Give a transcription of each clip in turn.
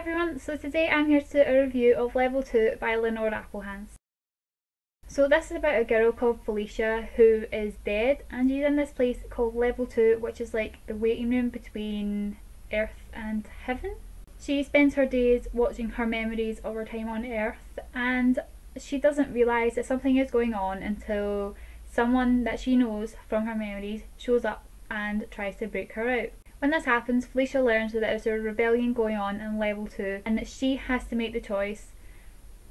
everyone, so today I'm here to do a review of Level 2 by Lenore Appelhans. So this is about a girl called Felicia who is dead, and she's in this place called Level 2, which is like the waiting room between Earth and Heaven. She spends her days watching her memories of her time on Earth, and she doesn't realise that something is going on until someone that she knows from her memories shows up and tries to break her out. When this happens, Felicia learns that there's a rebellion going on in Level 2 and that she has to make the choice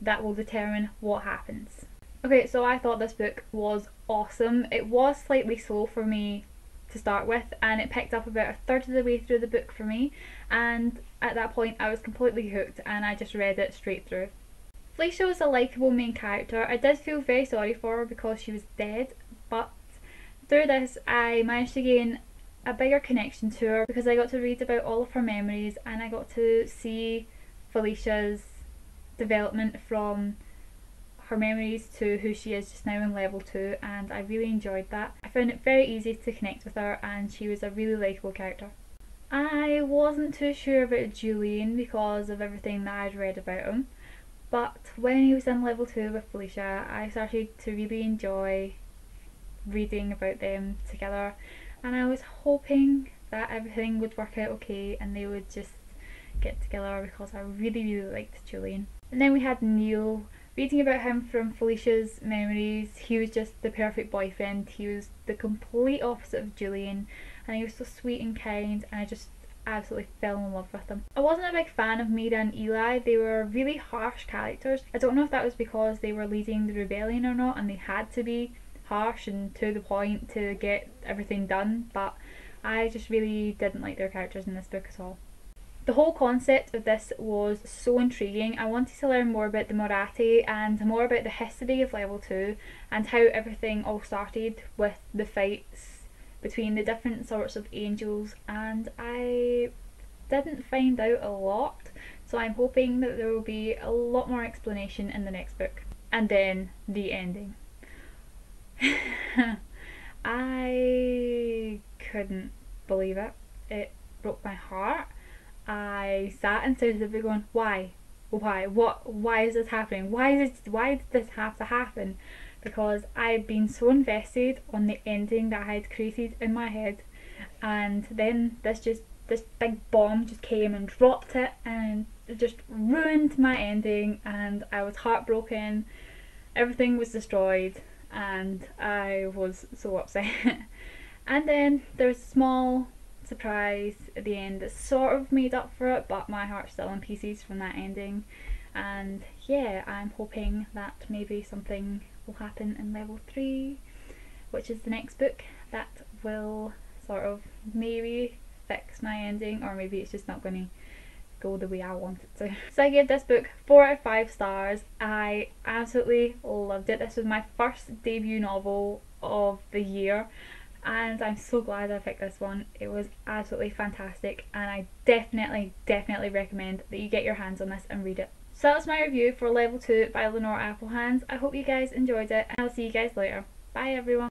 that will determine what happens. Okay, so I thought this book was awesome. It was slightly slow for me to start with, and it picked up about a third of the way through the book for me, and at that point I was completely hooked and I just read it straight through. Felicia was a likeable main character. I did feel very sorry for her because she was dead, but through this I managed to gain a bigger connection to her because I got to read about all of her memories and I got to see Felicia's development from her memories to who she is just now in Level 2, and I really enjoyed that. I found it very easy to connect with her and she was a really likeable character. I wasn't too sure about Julian because of everything that I'd read about him, but when he was in Level 2 with Felicia I started to really enjoy reading about them together, and I was hoping that everything would work out okay and they would just get together because I really liked Julian. And then we had Neil. Reading about him from Felicia's memories, he was just the perfect boyfriend. He was the complete opposite of Julian and he was so sweet and kind, and I just absolutely fell in love with him. I wasn't a big fan of Mira and Eli. They were really harsh characters. I don't know if that was because they were leading the rebellion or not and they had to be harsh and to the point to get everything done, but I just really didn't like their characters in this book at all. The whole concept of this was so intriguing. I wanted to learn more about the Moratti and more about the history of Level 2 and how everything all started with the fights between the different sorts of angels, and I didn't find out a lot, so I'm hoping that there will be a lot more explanation in the next book. And then the ending. I couldn't believe it. It broke my heart. I sat and stared at the book going, why? Why is this happening? Why did this have to happen? Because I'd been so invested on the ending that I had created in my head, and then this big bomb just came and dropped it and it just ruined my ending, and I was heartbroken. Everything was destroyed and I was so upset. And then there was a small surprise at the end that sort of made up for it, but my heart's still in pieces from that ending. And yeah, I'm hoping that maybe something will happen in Level 3, which is the next book, that will sort of maybe fix my ending, or maybe it's just not going to go the way I want it to. So I gave this book 4 out of 5 stars. I absolutely loved it. This was my first debut novel of the year and I'm so glad I picked this one. It was absolutely fantastic and I definitely recommend that you get your hands on this and read it. So that was my review for Level 2 by Lenore Appelhans. I hope you guys enjoyed it and I'll see you guys later. Bye everyone.